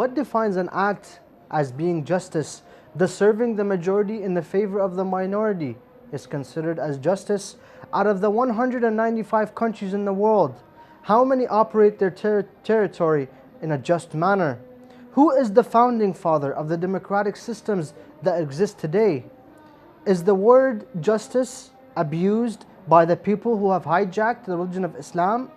What defines an act as being justice? Does serving the majority in the favor of the minority is considered as justice? Out of the 195 countries in the world, how many operate their territory in a just manner? Who is the founding father of the democratic systems that exist today? Is the word justice abused by the people who have hijacked the religion of Islam?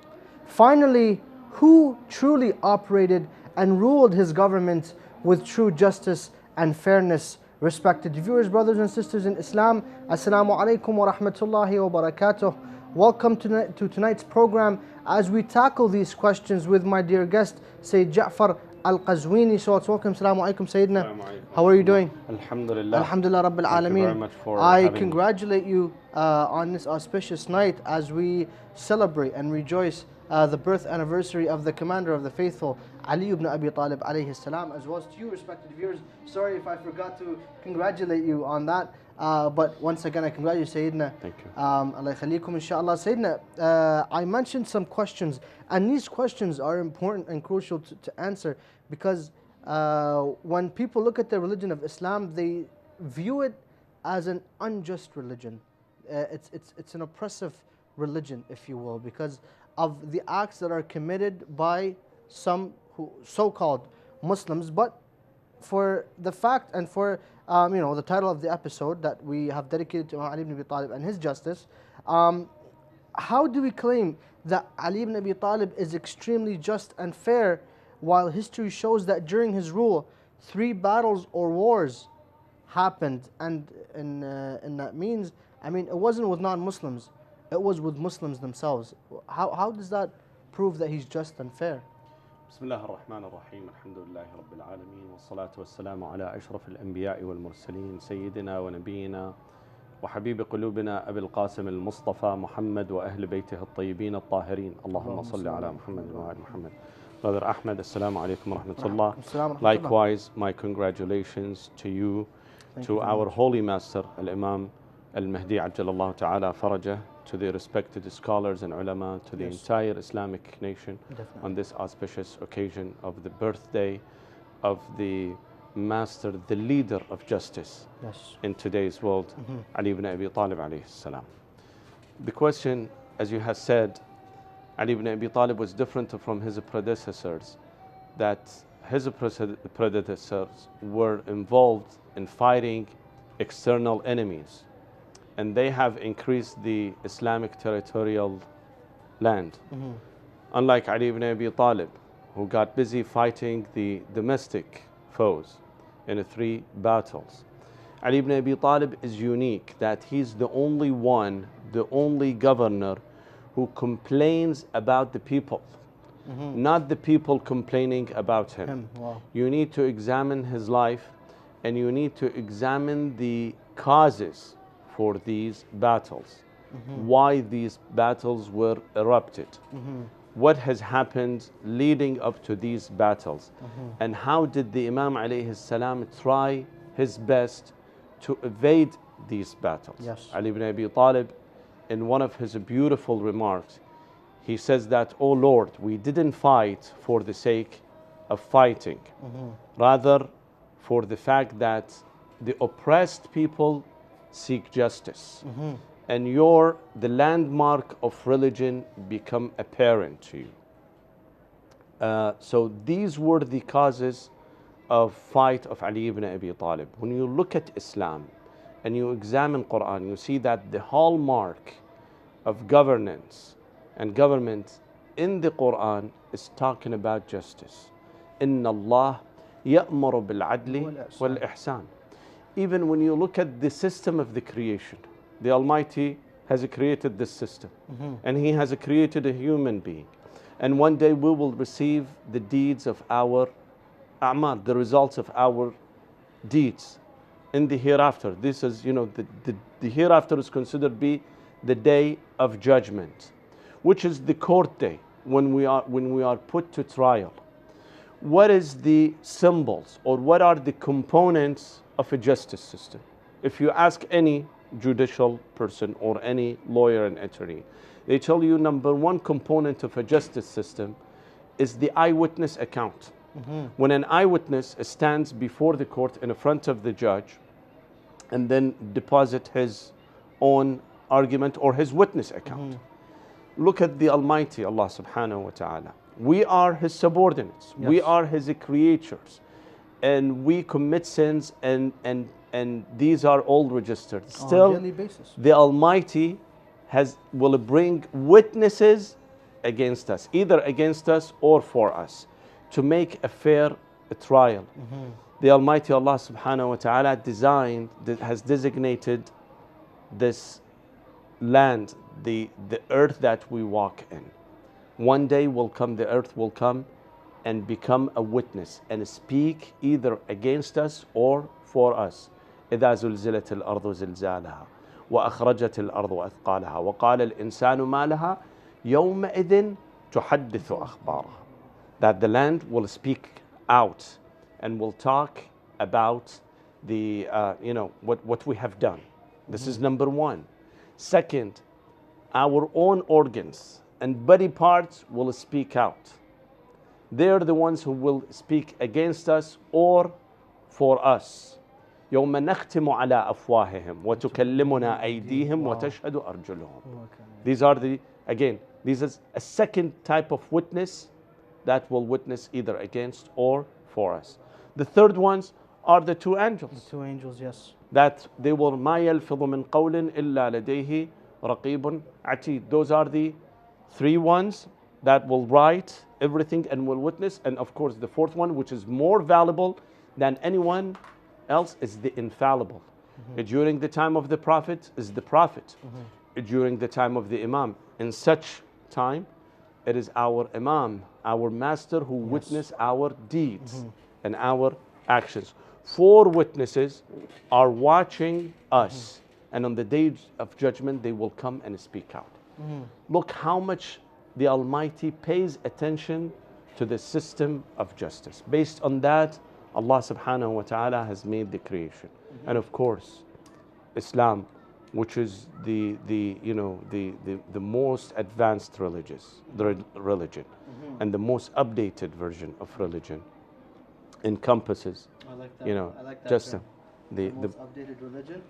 Finally, who truly operated and ruled his government with true justice and fairness? Respected viewers, brothers and sisters in Islam, Assalamu alaikum wa rahmatullahi wa barakatuh. Welcome to tonight's program as we tackle these questions with my dear guest, Sayid Jafar Al-Qazwini. So let's welcome. Assalamu alaikum, Sayyidina. How are you doing? Alhamdulillah. Alhamdulillah Rabbil Alameen. Thank you very much for I congratulate you on this auspicious night as we celebrate and rejoice the birth anniversary of the commander of the faithful, Ali ibn Abi Talib alayhi salam, as well as to you, respected viewers. Sorry if I forgot to congratulate you on that. But once again, I congratulate you, Sayyidina. Thank you. Allah khalikum, inshallah. Sayyidina, I mentioned some questions, and these questions are important and crucial to answer because when people look at the religion of Islam, they view it as an unjust religion. It's an oppressive religion, if you will, because of the acts that are committed by some who so-called Muslims. But for the fact and for the title of the episode that we have dedicated to Imam Ali ibn Abi Talib and his justice, how do we claim that Ali ibn Abi Talib is extremely just and fair while history shows that during his rule 3 battles or wars happened, and in that means, it wasn't with non-Muslims, it was with Muslims themselves. How does that prove that he's just and fair? بسم الله الرحمن الرحيم الحمد لله رب العالمين والصلاة والسلام على أشرف الأنبياء والمرسلين سيدنا ونبينا وحبيب قلوبنا أبي القاسم المصطفى محمد وأهل بيته الطيبين الطاهرين اللهم صل على محمد وآل محمد. Brother Ahmed, assalamu alaikum wa rahmatullah. Likewise, my congratulations to you, to our holy master, Al-Imam Al-Mahdi Ajjalallahu Ta'ala Farajah, to the respected scholars and ulama, to the entire Islamic nation on this auspicious occasion of the birthday of the master, the leader of justice in today's world, Ali ibn Abi Talib alayhi salam. The question, as you have said, Ali ibn Abi Talib was different from his predecessors, that his predecessors were involved in fighting external enemies, and they have increased the Islamic territorial land. Unlike Ali ibn Abi Talib, who got busy fighting the domestic foes in 3 battles. Ali ibn Abi Talib is unique, that he's the only one, the only governor who complains about the people, not the people complaining about him. Wow. You need to examine his life, and you need to examine the causes for these battles, why these battles were erupted, what has happened leading up to these battles, and how did the Imam alayhi salam try his best to evade these battles. Ali ibn Abi Talib, in one of his beautiful remarks, he says that, "Oh Lord, we didn't fight for the sake of fighting, rather for the fact that the oppressed people seek justice, and the landmark of religion become apparent to you." So these were the causes of fight of Ali ibn Abi Talib. When you look at Islam and you examine Quran, you see that the hallmark of governance and government in the Quran is talking about justice. Inna Allah ya'muru bil adli wal ihsan. Even when you look at the system of the creation, the Almighty has created this system, and He has created a human being. And one day we will receive the deeds of our a'mal, the results of our deeds in the hereafter. This is, the hereafter is considered to be the day of judgment, which is the court day when we are put to trial. What is the symbols, or what are the components of a justice system? If you ask any judicial person or any lawyer and attorney, they tell you number 1 component of a justice system is the eyewitness account. When an eyewitness stands before the court in front of the judge and then deposit his own argument or his witness account. Look at the Almighty Allah subhanahu wa ta'ala. We are His subordinates. Yes. We are His creatures. And we commit sins and these are all registered. Still, on a daily basis. the Almighty will bring witnesses against us, either against us or for us, to make a fair trial. The Almighty Allah subhanahu wa ta'ala has designated this land, the earth that we walk in. One day the earth will come and become a witness and speak either against us or for us. إذا زلزلت الأرض زلزالها وأخرجت الأرض أثقالها وقال الإنسان ما لها يومئذ تحدث أخبارها. That the land will speak out and will talk about the what we have done. This is number one. Second, our own organs and body parts will speak out. They're the ones who will speak against us or for us. يوم نختم على أفواههم وتكلمنا أيديهم وتشهد أرجلهم. These are these is a second type of witness that will witness either against or for us. The third ones are the two angels. The two angels, yes. That they will ما يلفظ من قول إلا لديه رقيب عتيد. Those are the three ones that will write everything and will witness. And of course the fourth one, which is more valuable than anyone else, is the infallible. During the time of the Prophet is the Prophet. During the time of the Imam, in such time, it is our Imam, our Master, who witness our deeds and our actions. 4 witnesses are watching us, and on the day of judgment they will come and speak out. Look how much the Almighty pays attention to the system of justice. Based on that, Allah subhanahu wa ta'ala has made the creation. And of course, Islam, which is the most advanced religion and the most updated version of religion, encompasses, I like that. I like that just term. the Most updated religion.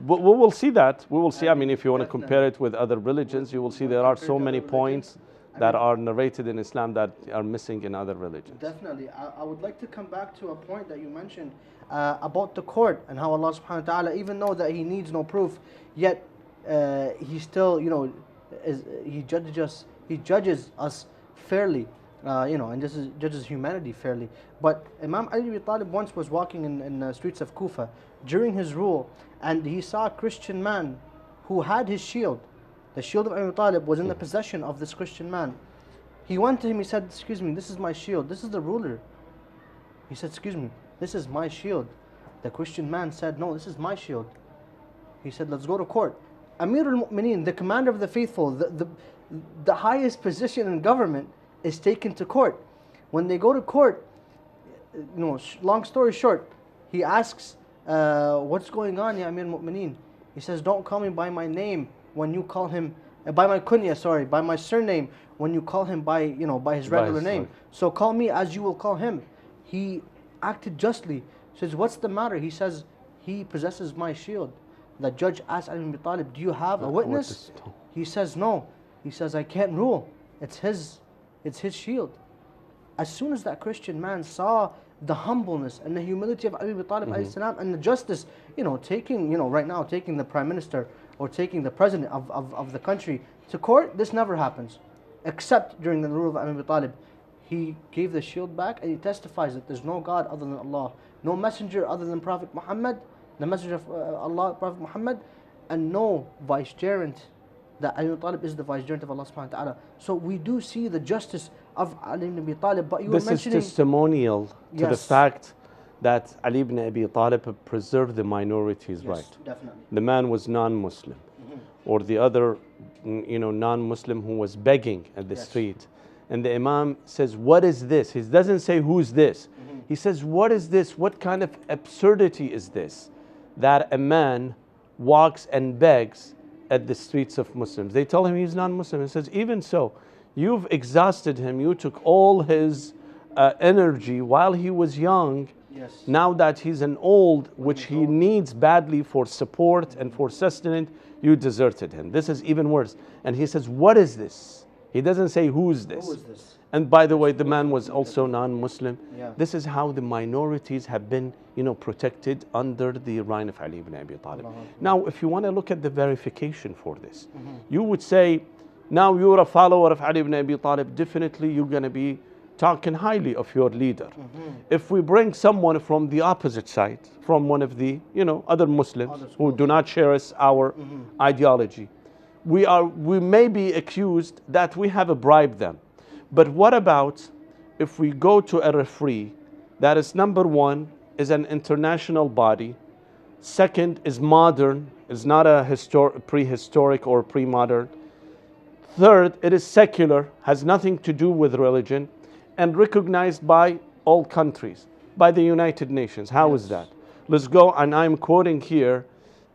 we will see that. We will see. I mean, if you want to compare it with other religions, you will see there are so many points that are narrated in Islam that are missing in other religions. Definitely. I would like to come back to a point that you mentioned about the court and how Allah subhanahu wa ta'ala, even though that He needs no proof, yet He still, He judges us fairly, and judges humanity fairly. But Imam Ali ibn Talib once was walking in the streets of Kufa during his rule, and he saw a Christian man who had his shield. The shield of Abi Talib was in the possession of this Christian man. He went to him, he said, "Excuse me, this is my shield. This is the ruler." He said, "Excuse me, this is my shield." The Christian man said, "No, this is my shield." He said, "Let's go to court." Amir al-Mu'mineen, the commander of the faithful, the highest position in government, is taken to court. When they go to court, long story short, he asks, "What's going on, ya Amir al-Mu'mineen?" He says, "Don't call me by my name when you call him by my kunya, by my surname when you call him by his regular name. So call me as you will call him." He acted justly. He says, "What's the matter?" He says, "He possesses my shield." The judge asked Ali ibn Talib, "Do you have a witness?" He says, "No." He says, "I can't rule. It's his shield." As soon as that Christian man saw the humbleness and the humility of Ali ibn Talib alayhi salam, and the justice, taking the prime minister or taking the president of the country to court, this never happens. Except during the rule of Ali ibn Talib. He gave the shield back and he testifies that there's no God other than Allah, no messenger other than Prophet Muhammad, the messenger of Allah, Prophet Muhammad, and no vicegerent, that Ali ibn Talib is the vicegerent of Allah subhanahu wa ta'ala. So we do see the justice of Ali ibn Abi Talib, but you were mentioning... This is testimonial to the fact that Ali ibn Abi Talib preserved the minorities' right. Definitely. The man was non-Muslim, or the other non-Muslim who was begging at the street. And the Imam says, "What is this?" He doesn't say, "Who's this?" He says, "What is this? What kind of absurdity is this? That a man walks and begs at the streets of Muslims." They tell him he's non-Muslim. He says, "Even so, you've exhausted him. You took all his energy while he was young. Yes. Now that he's an old, which he needs badly for support and for sustenance, you deserted him. This is even worse. And he says, what is this? He doesn't say, who's this? Who is this? And by the way, the man was also non-Muslim. Yeah. This is how the minorities have been, protected under the reign of Ali ibn Abi Talib. Now, if you want to look at the verification for this, you would say, now you're a follower of Ali ibn Abi Talib, definitely you're going to be talking highly of your leader. If we bring someone from the opposite side, from one of the, other Muslims who do not share our ideology, we may be accused that we have bribed them. But what about if we go to a referee that is, number one, is an international body, second, is modern, is not a prehistoric or pre-modern, third, it is secular, has nothing to do with religion, and recognized by all countries, by the United Nations. How is that? Let's go, and I'm quoting here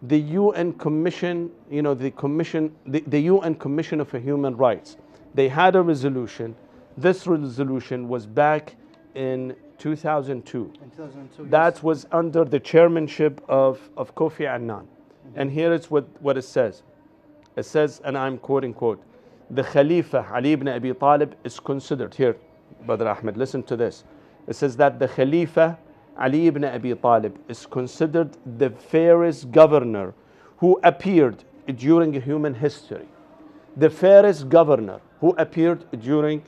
the UN Commission, the UN Commission of Human Rights. They had a resolution. This resolution was back in 2002. In 2002, that yes. was under the chairmanship of Kofi Annan. And here is what it says. It says, and I'm quoting, quote, the Khalifa Ali ibn Abi Talib is considered, here, Brother Ahmed, listen to this. It says that the Khalifa Ali ibn Abi Talib is considered the fairest governor who appeared during human history. The fairest governor who appeared during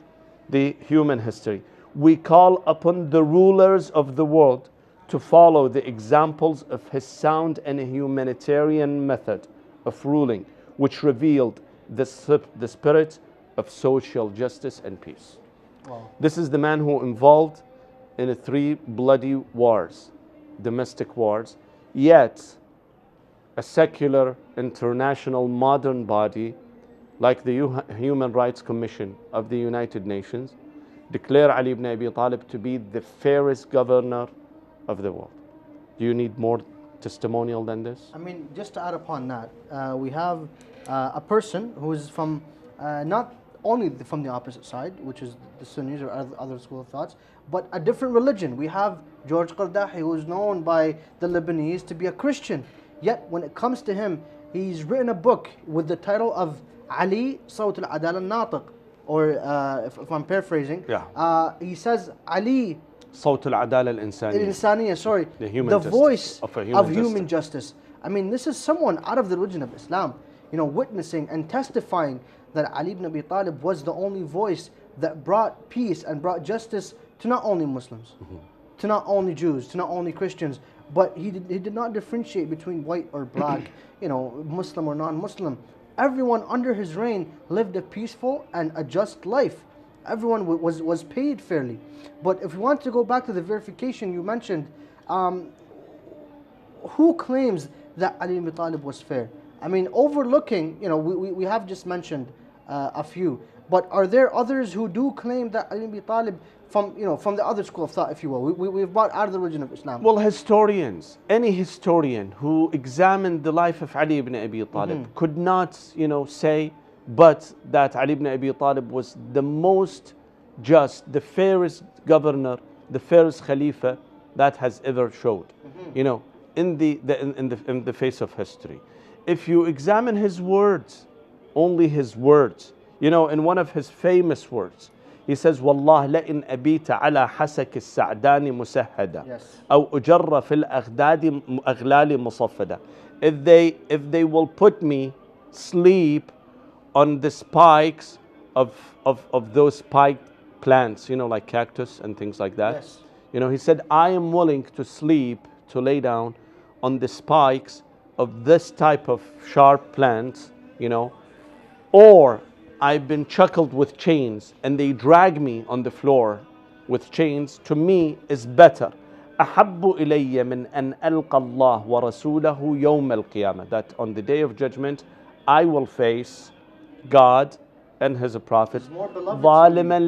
the human history. We call upon the rulers of the world to follow the examples of his sound and humanitarian method of ruling, which revealed the spirit of social justice and peace. Wow. This is the man who involved in 3 bloody wars, domestic wars, yet a secular, international, modern body like the Human Rights Commission of the United Nations declare Ali ibn Abi Talib to be the fairest governor of the world. Do you need more testimonial than this? I mean, just to add upon that, we have a person who is from not only from the opposite side, which is the Sunnis or other school of thoughts, but a different religion. We have George Qardahi, who is known by the Lebanese to be a Christian. Yet, when it comes to him, he's written a book with the title of Ali Sawt al-Adala al-Natiq, or if I'm paraphrasing, he says Ali Sawt al-Adala al-Insaniya. Sorry, the voice of human justice. I mean, this is someone out of the religion of Islam, witnessing and testifying that Ali ibn Abi Talib was the only voice that brought peace and brought justice to not only Muslims, to not only Jews, to not only Christians, but he did not differentiate between white or black, Muslim or non-Muslim. Everyone under his reign lived a peaceful and a just life. Everyone was paid fairly. But if we want to go back to the verification you mentioned, who claims that Ali ibn Talib was fair? I mean, overlooking, we have just mentioned a few, but are there others who do claim that Ali ibn Talib from the other school of thought, if you will? We've brought out of the religion of Islam. Well, historians, any historian who examined the life of Ali ibn Abi Talib could not, say but that Ali ibn Abi Talib was the most just, the fairest governor, the fairest Khalifa that has ever showed, in the face of history. If you examine his words, only his words, in one of his famous words, he says, "Wallah la'in abita ala hasak al-sa'dani musahhada, aw ujarra fil aghdadi aghlali musaffada." If they will put me sleep on the spikes of those spiked plants, like cactus and things like that. Yes. He said, I am willing to sleep, to lay down on the spikes of this type of sharp plants, or I've been shackled with chains and they drag me on the floor with chains, to me is better. أحب إلي من أن ألقى الله ورسوله يوم القيامة. That on the day of judgment, I will face God and His Prophet. ظالما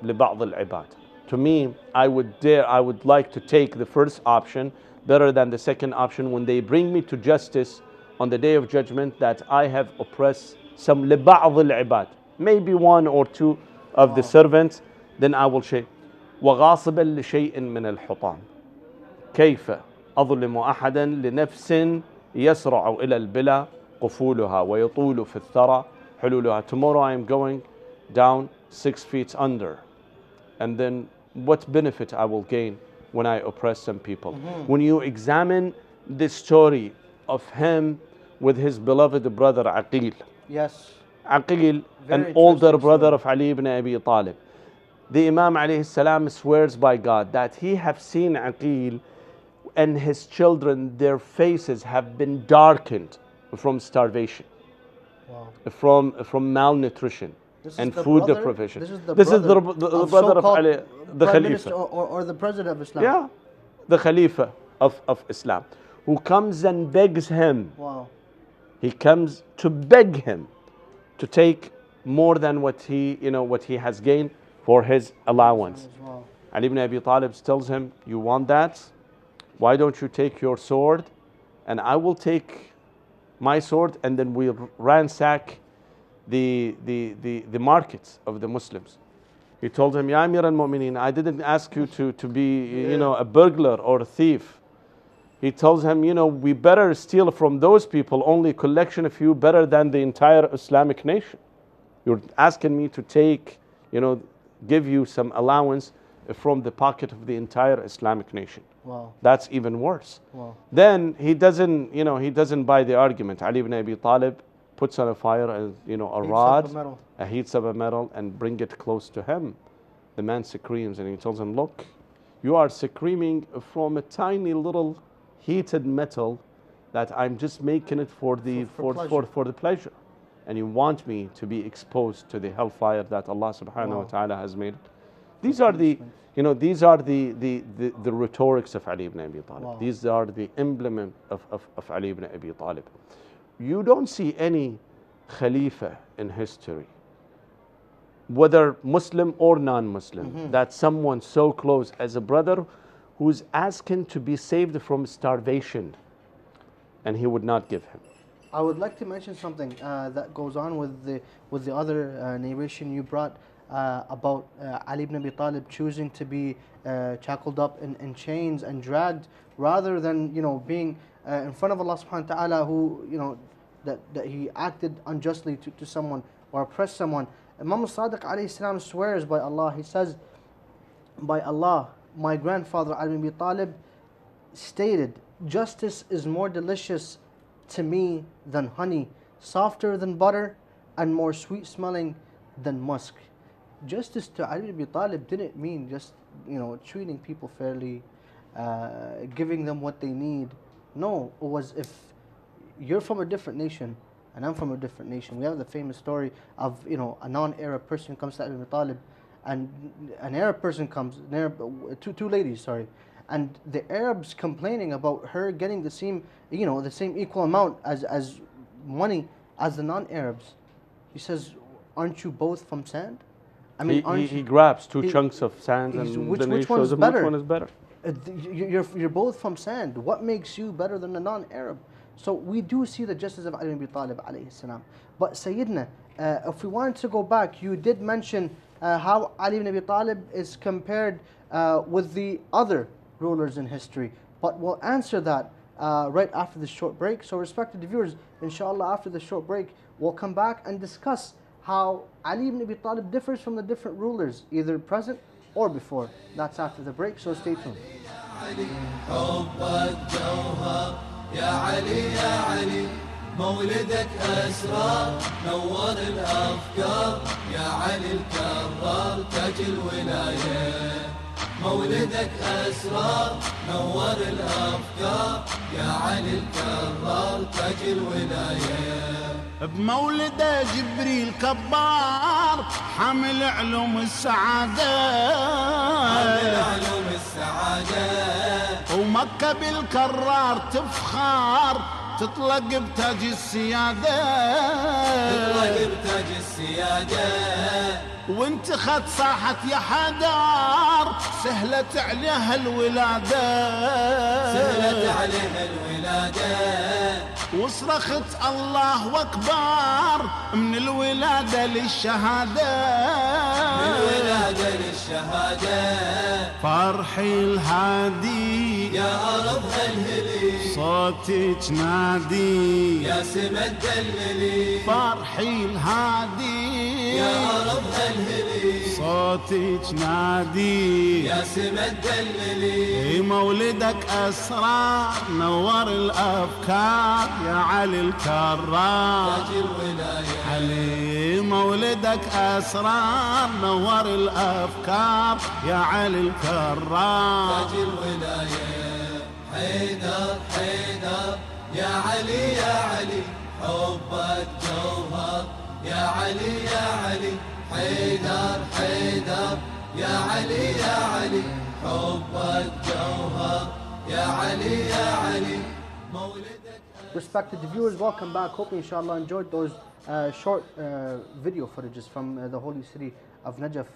لبعض العباد. To me, I would like to take the first option better than the second option when they bring me to justice on the day of judgment, that I have oppressed some لبعض العباد, maybe one or two of the servants, then I will say. وغاصبا لشيء من الحطام. كيف أظلم أحدا لنفس يسرع إلى البلا قفولها ويطول في الثرى حلولها. Tomorrow I am going down 6 feet under, and then what benefit I will gain when I oppress some people. When you examine the story of him with his beloved brother Aqil. Yes. Aqil, an older brother of Ali ibn Abi Talib. The Imam alayhi salam swears by God that he have seen Aqil and his children, their faces have been darkened from starvation, from malnutrition and food deprivation. This is the brother of Ali, the Khalifa. Or the President of Islam. Yeah, the Khalifa of Islam, who comes and begs him. Wow. He comes to beg him to take more than what he has gained for his allowance. Wow. Ali ibn Abi Talib tells him, you want that? Why don't you take your sword and I will take my sword, and then we'll ransack the markets of the Muslims. He told him, Ya Amir al-Mu'mineen, I didn't ask you to be a burglar or a thief. He tells him, we better steal from those people only collection of you better than the entire Islamic nation. You're asking me to take, give you some allowance from the pocket of the entire Islamic nation. Wow. That's even worse. Wow. Then he doesn't buy the argument. Ali ibn Abi Talib puts on a fire and a rod, heats up a metal and bring it close to him. The man screams and he tells him, look, you are screaming from a tiny little heated metal that I'm just making it for the pleasure. And you want me to be exposed to the hellfire that Allah subhanahu wa ta'ala has made. These are the rhetorics of Ali ibn Abi Talib. Wow. These are the emblem of Ali ibn Abi Talib. You don't see any Khalifa in history, whether Muslim or non-Muslim, that someone so close as a brother who's asking to be saved from starvation, and he would not give him. I would like to mention something that goes on with the other narration you brought about Ali ibn Abi Talib choosing to be shackled up in chains and dragged rather than being in front of Allah subhanahu wa ta'ala, who that he acted unjustly to someone or oppressed someone. Imam Sadiq alayhi salam swears by Allah. He says, by Allah, my grandfather Ali ibn Abi Talib stated, justice is more delicious to me than honey, softer than butter, and more sweet smelling than musk. Justice to Ali ibn Abi Talib didn't mean just treating people fairly, giving them what they need. No, it was, if you're from a different nation and I'm from a different nation. We have the famous story of a non-Arab person comes to Ali ibn Abi Talib, and an Arab person comes, two ladies, sorry, and the Arabs complaining about her getting the same equal amount as money as the non-Arabs. He says, aren't you both from sand? I mean, he grabs two chunks of sand and which then he one's shows him better? which one is better. You're both from sand. What makes you better than a non-Arab? So we do see the justice of Ali ibn Abi Talib alayhi salam. But Sayyidina, if we wanted to go back, you did mention how Ali ibn Abi Talib is compared with the other rulers in history. But we'll answer that right after this short break. So respected viewers, inshallah, after the short break, we'll come back and discuss how Ali ibn Abi Talib differs from the different rulers, either present or before. That's after the break, so stay tuned. يا علي يا علي مولدك أسرار نور الأفكار يا علي الكرار تاج الولاية مولدك أسرار نور الأفكار يا علي الكرار تاج الولاية بمولده جبريل كبار حامل علوم السعادة حامل علوم السعادة ومكة بالكرار تفخار تطلق بتاج السيادة تطلق بتاج السيادة وانت خد صاحت يا حدار سهلت عليها الولادة سهلت عليها الولادة وصرخت الله أكبر من الولادة للشهادة، من الولادة للشهادة. فرحي الهادي يا أرض هلهلي، صوتك نادي يا سما الدللي. فرحي الهادي يا أرض هلهلي، صوتك نادي يا سما الدللي. مولدك أسرار نور الأفكار يا علي الكرار، تاج الولاية علي مولدك أسرار نور الأفكار يا علي الكرار. تاج الولاية. حيدر حيدر يا علي يا علي، حبك جوهر يا علي يا علي. حيدر حيدر يا علي يا علي، حبك جوهر يا علي يا علي. مولدك. Respected viewers, welcome back. Hope you inshallah enjoyed those short video footages from the holy city of Najaf,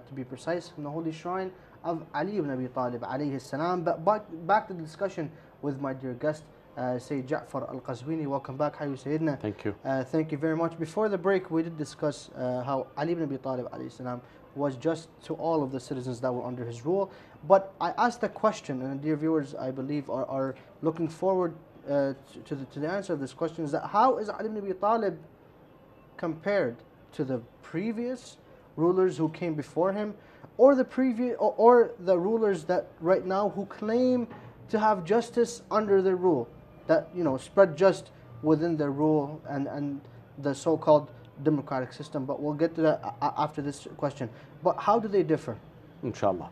to be precise, from the holy shrine of Ali ibn Abi Talib alayhi salam. But back to the discussion with my dear guest, Sayid Jafar Al-Qazwini. Welcome back. How are you, Sayyidina? Thank you. Thank you very much. Before the break, we did discuss how Ali ibn Abi Talib alayhi salam was just to all of the citizens that were under his rule. But I asked a question, and dear viewers, I believe are looking forward to the answer of this question, is that how is Ali ibn Abi Talib compared to the previous rulers who came before him, or the previous or the rulers that right now who claim to have justice under their rule, that spread just within their rule and the so-called democratic system. But we'll get to that after this question. But how do they differ? Inshallah.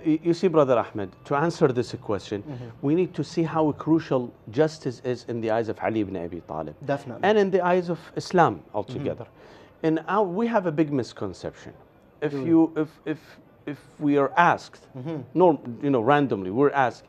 You see, Brother Ahmed, to answer this question, we need to see how crucial justice is in the eyes of Ali ibn Abi Talib. Definitely. And in the eyes of Islam altogether. And we have a big misconception. If we are asked, randomly, we're asked,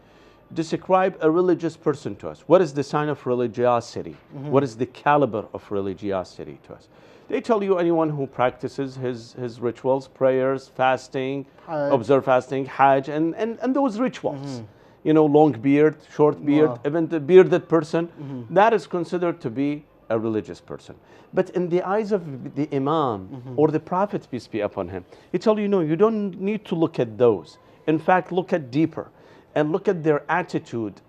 describe a religious person to us. What is the sign of religiosity? What is the caliber of religiosity to us? They tell you anyone who practices his rituals, prayers, fasting, observe fasting, Hajj, and those rituals. Long beard, short beard, even the bearded person, that is considered to be a religious person. But in the eyes of the Imam or the Prophet, peace be upon him, he tells you, no, you don't need to look at those. In fact, look at deeper and look at their attitude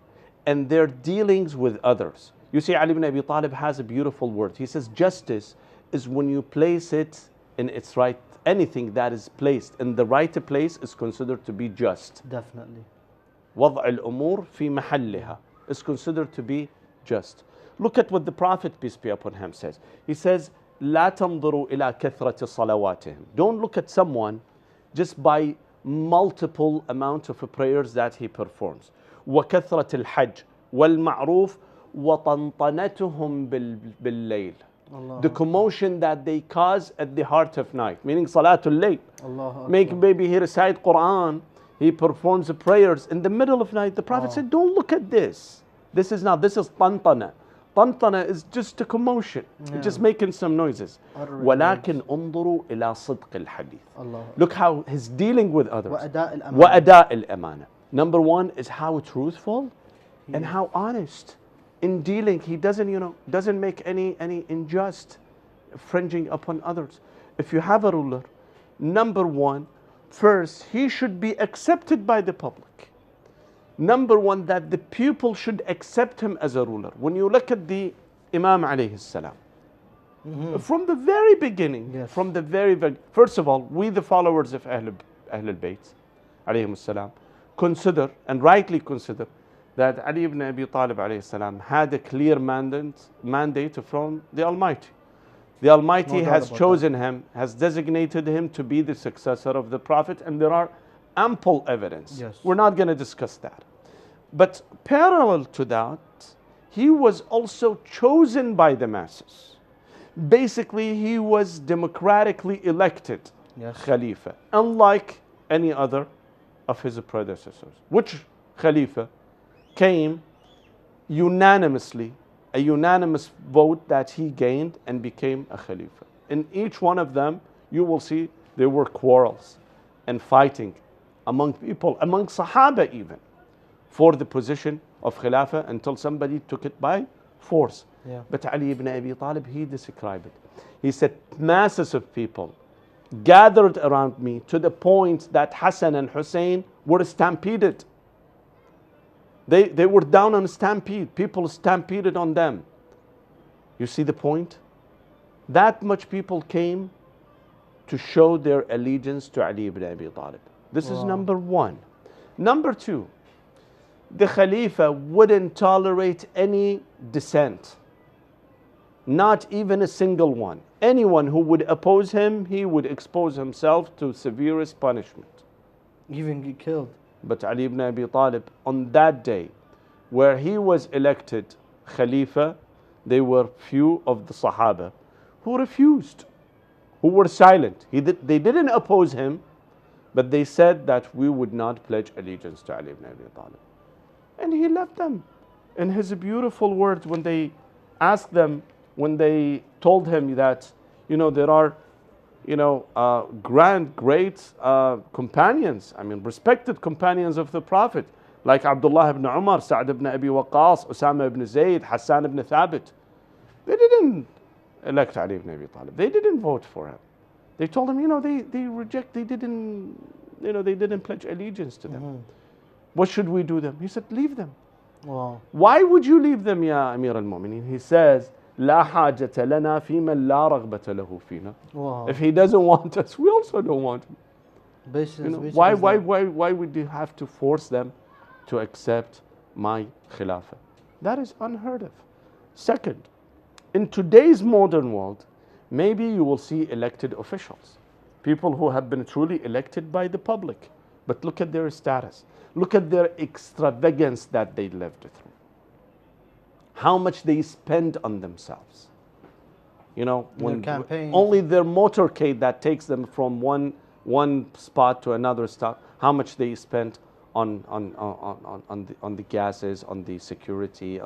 and their dealings with others. You see, Ali ibn Abi Talib has a beautiful word. He says, justice is when you place it in its right. Anything that is placed in the right place is considered to be just. Definitely. وضع الأمور في محلها is considered to be just. Look at what the Prophet, peace be upon him, says. He says, لا تنظروا إلى كثرة صلواتهم. Don't look at someone just by multiple amount of prayers that he performs. وكثرة الحج والمعروف وطنطنتهم بالليل. The commotion that they cause at the heart of night, meaning Salatul Layl. Make baby he recite Quran, he performs the prayers in the middle of night. The Prophet said, don't look at this. This is tantana. Tantana is just a commotion, just making some noises. ولكن انظروا إلى صدق الحديث. Look how he's dealing with others. وأداء الأمانة. Number one is how truthful and how honest. In dealing, he doesn't make any unjust infringing upon others. If you have a ruler, number one, first, he should be accepted by the public. Number one, that the people should accept him as a ruler. When you look at the Imam alayhi salam, from the very beginning, first of all, we the followers of Ahl al-Bayt alayhim salam consider, and rightly consider, that Ali ibn Abi Talib alayhi salam had a clear mandate from the Almighty. The Almighty has chosen him, has designated him to be the successor of the Prophet, and there are ample evidence. We're not going to discuss that. But parallel to that, he was also chosen by the masses. Basically, he was democratically elected Khalifa, unlike any other of his predecessors. Which Khalifa came unanimously, a unanimous vote that he gained and became a Khalifa. In each one of them, you will see there were quarrels and fighting among people, among Sahaba even, for the position of Khilafah, until somebody took it by force. Yeah. But Ali ibn Abi Talib, he described it. He said, masses of people gathered around me to the point that Hassan and Hussein were stampeded. They were down on a stampede. People stampeded on them. You see the point? That much people came to show their allegiance to Ali ibn Abi Talib. This is number one. Number two, the Khalifa wouldn't tolerate any dissent. Not even a single one. Anyone who would oppose him, he would expose himself to severest punishment. Even get killed. But Ali ibn Abi Talib, on that day, where he was elected Khalifa, there were few of the Sahaba who refused, who were silent. They didn't oppose him, but they said that we would not pledge allegiance to Ali ibn Abi Talib. And he left them. In his beautiful words, when they asked them, when they told him that, there are, great companions, respected companions of the Prophet, like Abdullah ibn Umar, Sa'd ibn Abi Waqqas, Osama ibn Zayd, Hassan ibn Thabit. They didn't elect Ali ibn Abi Talib. They didn't vote for him. They told him, they didn't pledge allegiance to them. What should we do them? He said, leave them. Wow. Why would you leave them, Ya Amir al-Mu'mineen? He says, لا حاجة لنا في من لا رغبة له فينا. Wow. If he doesn't want us, we also don't want him. Why would you have to force them to accept my Khilafah? That is unheard of. Second, in today's modern world, maybe you will see elected officials, people who have been truly elected by the public. But look at their status. Look at their extravagance that they lived through. How much they spend on themselves. When campaigns. Only their motorcade that takes them from one spot to another spot, how much they spent on the gases, on the security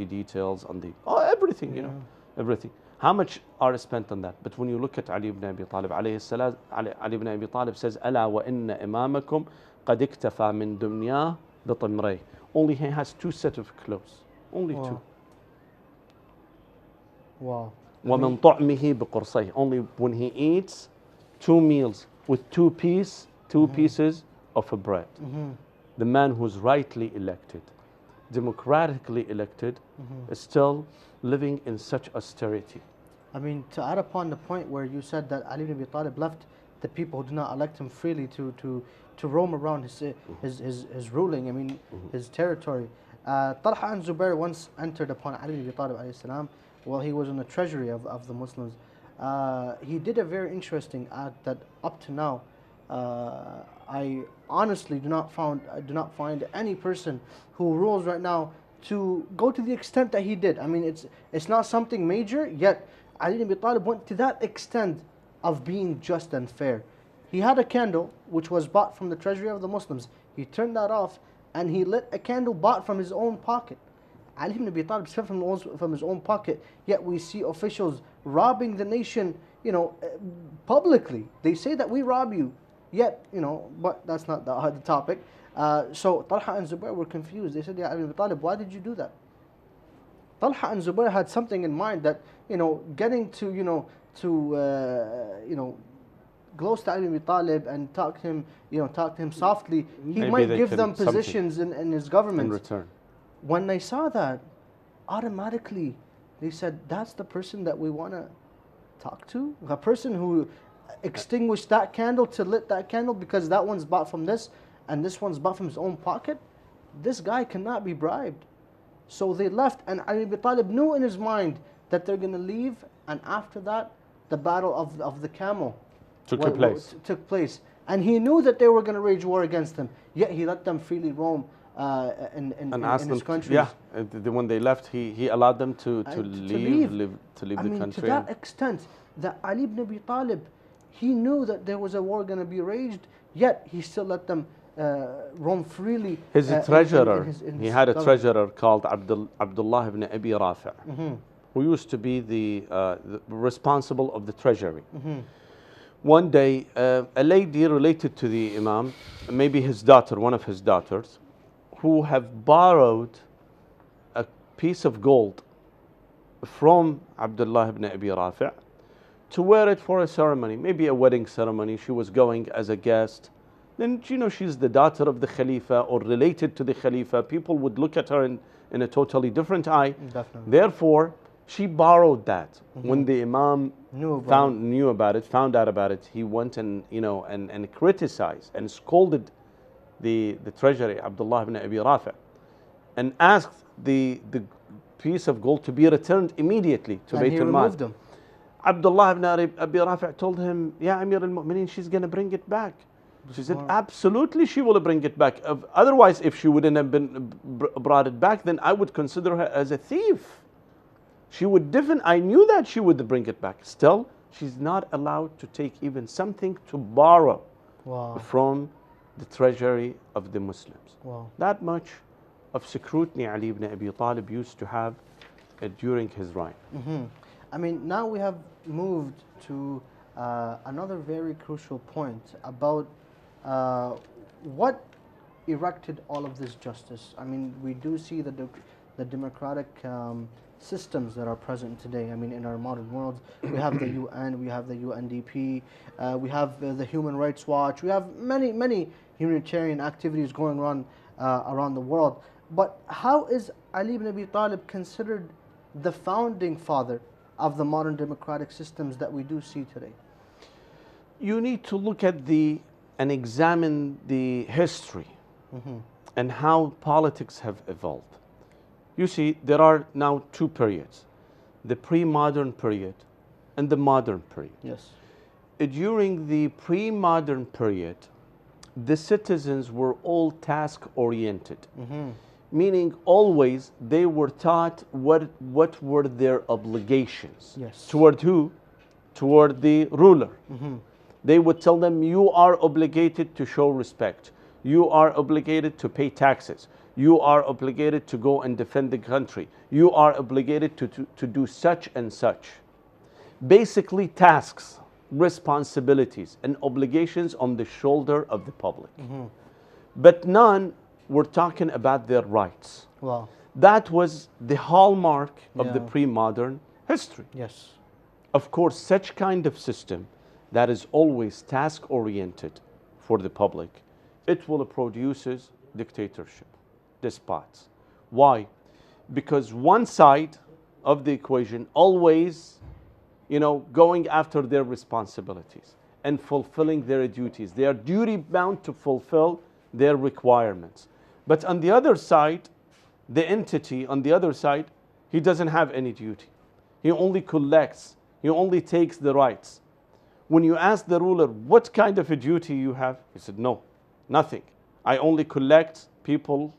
details, on everything, everything. How much are spent on that? But when you look at Ali ibn Abi Talib, Ali ibn Abi Talib says, ألا وإن إمامكم قد اكتفى من دنياه بطمريه. Only he has two sets of clothes. Only two. Wow. ومن طعمه بقرصيه. Only when he eats 2 meals with two pieces of a bread. The man who's rightly elected, democratically elected, is still living in such austerity. To add upon the point where you said that Ali ibn Abi Talib left the people who did not elect him freely to roam around his ruling, his territory. Talha and Zubair once entered upon Ali ibn Abi Talib alayhi salam while he was in the treasury of the Muslims. He did a very interesting act that up to now I honestly do not find any person who rules right now to go to the extent that he did. It's not something major, yet Ali ibn Abi Talib went to that extent of being just and fair. He had a candle which was bought from the treasury of the Muslims. He turned that off and he lit a candle bought from his own pocket. Ali ibn Abi Talib spent from his own pocket, yet we see officials robbing the nation, publicly. They say that we rob you, yet, but that's not the topic. So Talha and Zubair were confused. They said, Ya Ali ibn Abi Talib, why did you do that? Talha and Zubair had something in mind that, getting to, close to Ali ibn Abi Talib and talk to him softly, he Maybe might they give can them positions in his government. In return. When they saw that, automatically they said, that's the person that we want to talk to? A person who extinguished that candle to lit that candle because that one's bought from this and this one's bought from his own pocket? This guy cannot be bribed. So they left, and Ali ibn Abi Talib knew in his mind that they're going to leave, and after that, the battle of the camel took place. And he knew that they were going to wage war against him, yet he let them freely roam in his country. Yeah, when they left, he allowed them to leave the country. To that extent, that Ali ibn Abi Talib, he knew that there was a war going to be waged, yet he still let them roam freely. His treasurer, in he his had a government. treasurer called Abdullah ibn Abi Rafi', who used to be the responsible of the treasury. One day, a lady related to the Imam, maybe his daughter, one of his daughters, who have borrowed piece of gold from Abdullah ibn Abi Rafi' to wear it for a ceremony, maybe a wedding ceremony. She was going as a guest. Then, you know, she's the daughter of the Khalifa or related to the Khalifa. People would look at her in a totally different eye. Definitely. Therefore, she borrowed that. When the Imam found out about it, he went and, you know, and criticized and scolded the treasury, Abdullah ibn Abi Rafi', and asked the piece of gold to be returned immediately to Bayt al-Mal. Abdullah ibn Abi Rafi' told him, Ya Amir al-Mu'mineen, she's going to bring it back. She said, absolutely she will bring it back. Otherwise, if she wouldn't have been brought it back, then I would consider her as a thief. She would I knew that she would bring it back. Still, she's not allowed to take even something to borrow from the treasury of the Muslims. That much of scrutiny Ali ibn Abi Talib used to have during his reign. I mean, now we have moved to another very crucial point about what erected all of this justice. I mean, we do see the democratic systems that are present today. I mean, in our modern world, we have the UN, we have the UNDP, we have the Human Rights Watch, we have many humanitarian activities going on around the world. But how is Ali ibn Abi Talib considered the founding father of the modern democratic systems that we do see today? You need to look at and examine the history and how politics have evolved. You see, there are now two periods, the pre-modern period and the modern period. Yes. During the pre-modern period, the citizens were all task-oriented, meaning always they were taught what were their obligations. Yes. Toward who? Toward the ruler. They would tell them, you are obligated to show respect. You are obligated to pay taxes. You are obligated to go and defend the country. You are obligated to do such and such. Basically, tasks, responsibilities, and obligations on the shoulder of the public. But none were talking about their rights. Wow. That was the hallmark of the pre-modern history. Yes. Of course, such kind of system that is always task-oriented for the public, it will produces dictatorship, despots. Why? Because one side of the equation always, you know, going after their responsibilities and fulfilling their duties. They are duty-bound to fulfill their requirements. But on the other side, the entity on the other side, he doesn't have any duty. He only collects. He only takes the rights. When you ask the ruler, what kind of a duty you have? He said, no, nothing. I only collect people's,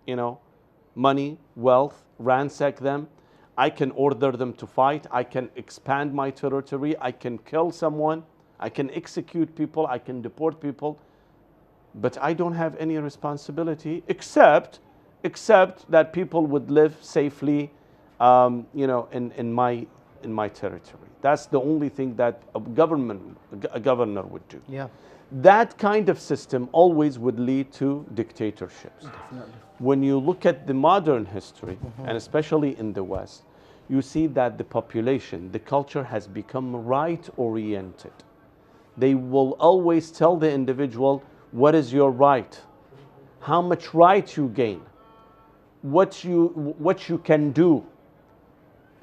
you know, money, wealth, ransack them. I can order them to fight. I can expand my territory. I can kill someone. I can execute people. I can deport people. But I don't have any responsibility except that people would live safely, you know, in my territory. That's the only thing that a governor would do. Yeah. That kind of system always would lead to dictatorships. Definitely. When you look at the modern history, and especially in the West, you see that the population, the culture has become right-oriented. They will always tell the individual, what is your right? How much right you gain? What you can do?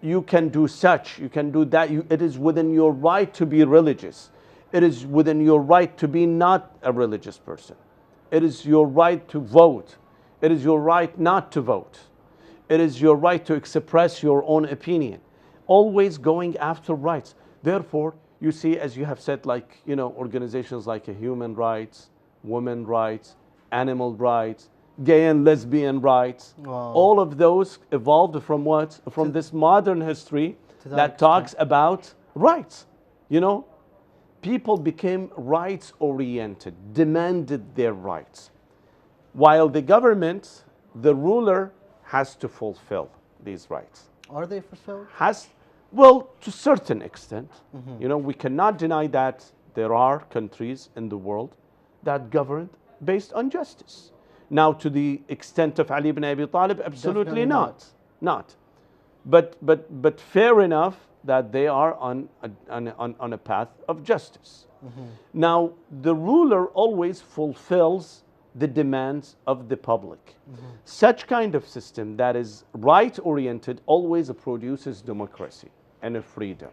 You can do such, you can do that. It is within your right to be religious. It is within your right to be not a religious person. It is your right to vote. It is your right not to vote. It is your right to express your own opinion. Always going after rights. Therefore, you see, as you have said, like, you know, organizations like human rights, women rights, animal rights, gay and lesbian rights. Wow. All of those evolved from what? From this modern history that talks about rights. You know, people became rights oriented, demanded their rights. While the government, the ruler, has to fulfill these rights. Are they fulfilled? Well, to a certain extent. You know, we cannot deny that there are countries in the world that govern based on justice. Now, to the extent of Ali ibn Abi Talib, absolutely not. not. But fair enough that they are on a path of justice. Now, the ruler always fulfills the demands of the public. Such kind of system that is right-oriented always produces democracy and a freedom.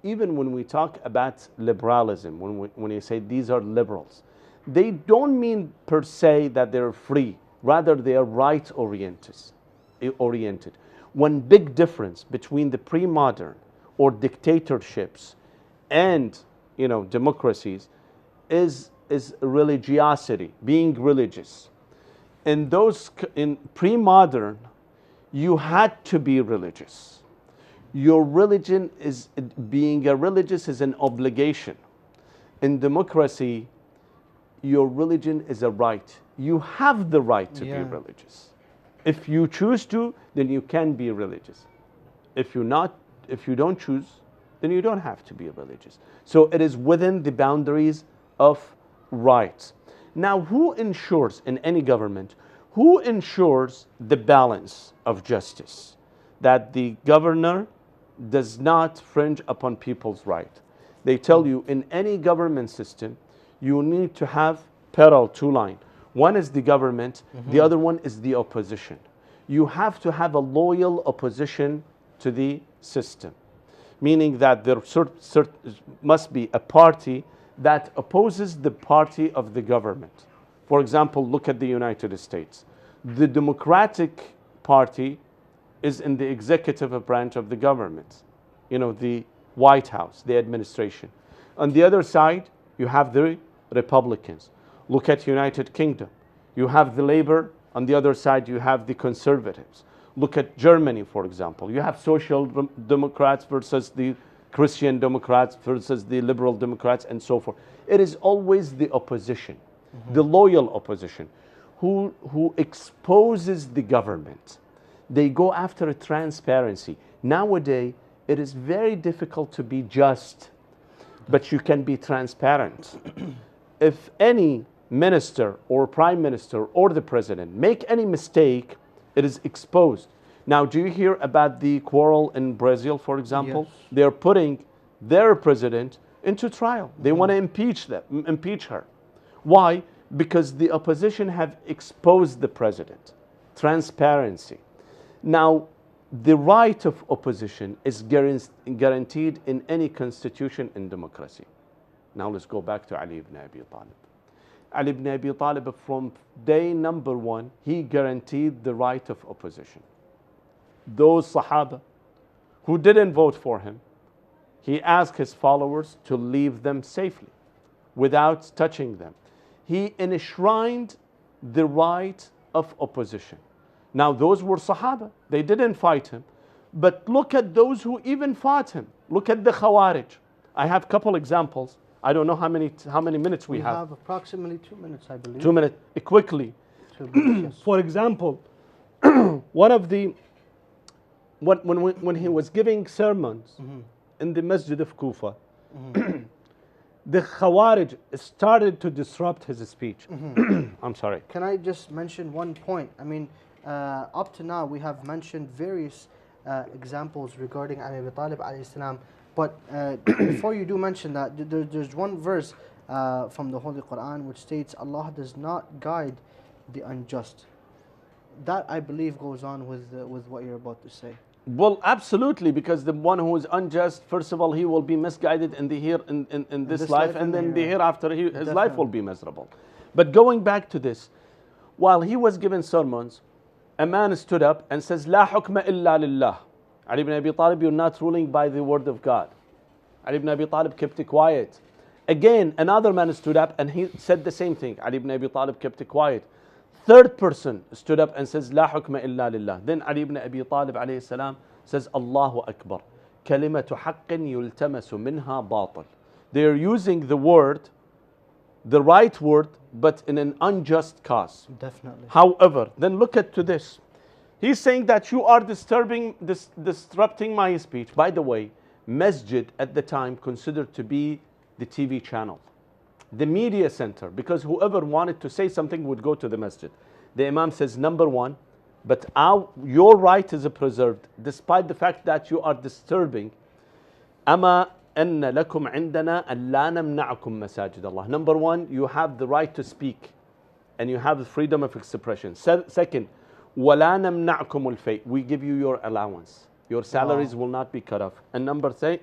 Even when we talk about liberalism, when you say these are liberals, they don't mean per se that they're free. Rather, they are right-oriented. One big difference between the pre-modern or dictatorships and democracies is religiosity, being religious. In pre-modern, you had to be religious. Your religion being a religious is an obligation. In democracy, your religion is a right. You have the right to be religious. If you choose to, then you can be religious. If you don't choose, then you don't have to be religious. So it is within the boundaries of rights. Now, who ensures in any government, who ensures the balance of justice? That the governor does not fringe upon people's right. They tell you in any government system, you need to have parallel two lines. One is the government, the other one is the opposition. You have to have a loyal opposition to the system, meaning that there must be a party that opposes the party of the government. For example, look at the United States. The Democratic Party is in the executive branch of the government, the White House, the administration. On the other side, you have the Republicans. Look at United Kingdom. You have the Labour. On the other side, you have the Conservatives. Look at Germany, for example. You have Social Democrats versus the Christian Democrats versus the Liberal Democrats and so forth. It is always the opposition, the loyal opposition, who exposes the government. They go after transparency. Nowadays, it is very difficult to be just, but you can be transparent. If any minister or prime minister or the president make any mistake, it is exposed. Now, do you hear about the quarrel in Brazil, for example? Yes. They're putting their president into trial. They want to impeach her. Why? Because the opposition have exposed the president. Transparency. Now, the right of opposition is guaranteed in any constitution in democracy. Now let's go back to Ali ibn Abi Talib. Ali ibn Abi Talib, from day number one, he guaranteed the right of opposition. Those Sahaba who didn't vote for him, he asked his followers to leave them safely without touching them. He enshrined the right of opposition. Now, those were Sahaba. They didn't fight him. But look at those who even fought him. Look at the Khawarij. I have a couple examples. I don't know how many minutes we have. We have approximately 2 minutes, I believe. 2 minutes. Quickly. 2 minutes, yes. For example, when he was giving sermons in the Masjid of Kufa, the Khawarij started to disrupt his speech. I'm sorry. Can I just mention one point? I mean, up to now we have mentioned various examples regarding Ali ibn Talib alayhi salam. But before you do mention that, there's one verse from the Holy Quran which states, Allah does not guide the unjust. That, I believe, goes on with what you're about to say. Well, absolutely, because the one who is unjust, first of all, he will be misguided in this life, and then the hereafter, his life will be miserable. But going back to this, while he was giving sermons, a man stood up and says, "La hukma illa lillah." Ali ibn Abi Talib, you're not ruling by the word of God. Ali ibn Abi Talib kept quiet. Again, another man stood up and he said the same thing. Ali ibn Abi Talib kept quiet. Third person stood up and says, "La hukma illa lillah." Then Ali ibn Abi Talib alayhi salam says, "Allahu Akbar. Kalimatu haqqin yultamasu minha batil." They are using the word, the right word, but in an unjust cause. Definitely. However, then look at to this. He's saying that you are disrupting my speech. By the way, masjid at the time considered to be the TV channel, the media center, because whoever wanted to say something would go to the masjid. The Imam says, number one, But your right is preserved despite the fact that you are disturbing. أما أن لكم عندنا أن لا نمنعكم مساجد الله. Number one, you have the right to speak and you have the freedom of expression. Second, ولا نمنعكم الفيء. We give you your allowance. Your salaries will not be cut off. And number three,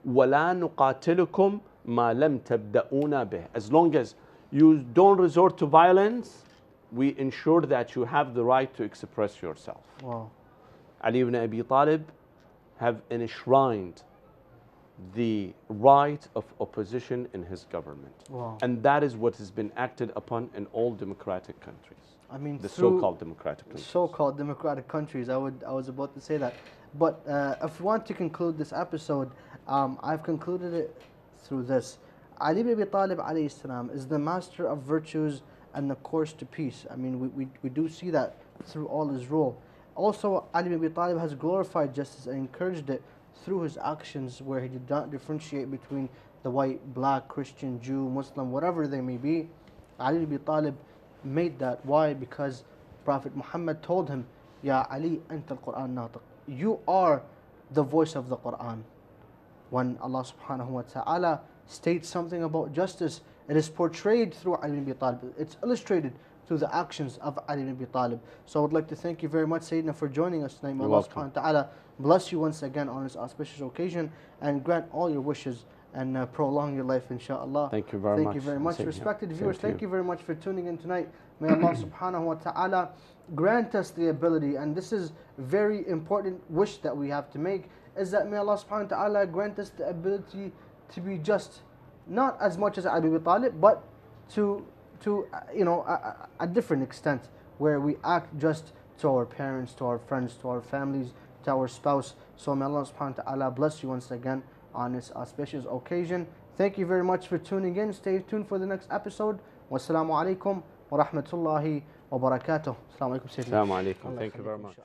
ولا نقاتلكم ما لم تبدأونا به. As long as you don't resort to violence, we ensure that you have the right to express yourself. Wow. Ali ibn Abi Talib have enshrined the right of opposition in his government. Wow. And that is what has been acted upon in all democratic countries. I mean, the so-called democratic countries. So-called democratic countries. I was about to say that. But if we want to conclude this episode, I've concluded it through this. Ali ibn Abi Talib alayhi salam is the master of virtues and the course to peace. I mean, we do see that through all his rule. Also, Ali ibn Abi Talib has glorified justice and encouraged it through his actions, where he did not differentiate between the white, black, Christian, Jew, Muslim, whatever they may be. Ali ibn Abi Talib made that. Why? Because Prophet Muhammad told him, Ya Ali, anta al-Quran natiq. You are the voice of the Quran. When Allah subhanahu wa ta'ala states something about justice, it is portrayed through Ali ibn Abi Talib. It's illustrated through the actions of Ali ibn Abi Talib. So I would like to thank you very much, Sayyidina, for joining us tonight. May Allah subhanahu wa ta'ala bless you once again on this auspicious occasion and grant all your wishes and prolong your life, inshallah. Thank you very much. Thank you very much. Respected viewers, thank you very much for tuning in tonight. May Allah subhanahu wa ta'ala grant us the ability, and this is very important wish that we have to make, is that may Allah subhanahu wa ta'ala grant us the ability to be just, not as much as Ali ibn Abi Talib, but to a different extent, where we act just to our parents, to our friends, to our families, to our spouse. So may Allah subhanahu wa ta'ala bless you once again on this auspicious occasion. Thank you very much for tuning in. Stay tuned for the next episode. Wassalamu alaikum wa rahmatullahi wa barakatuh. Assalamu alaikum. Assalamu alaikum. Thank you very much.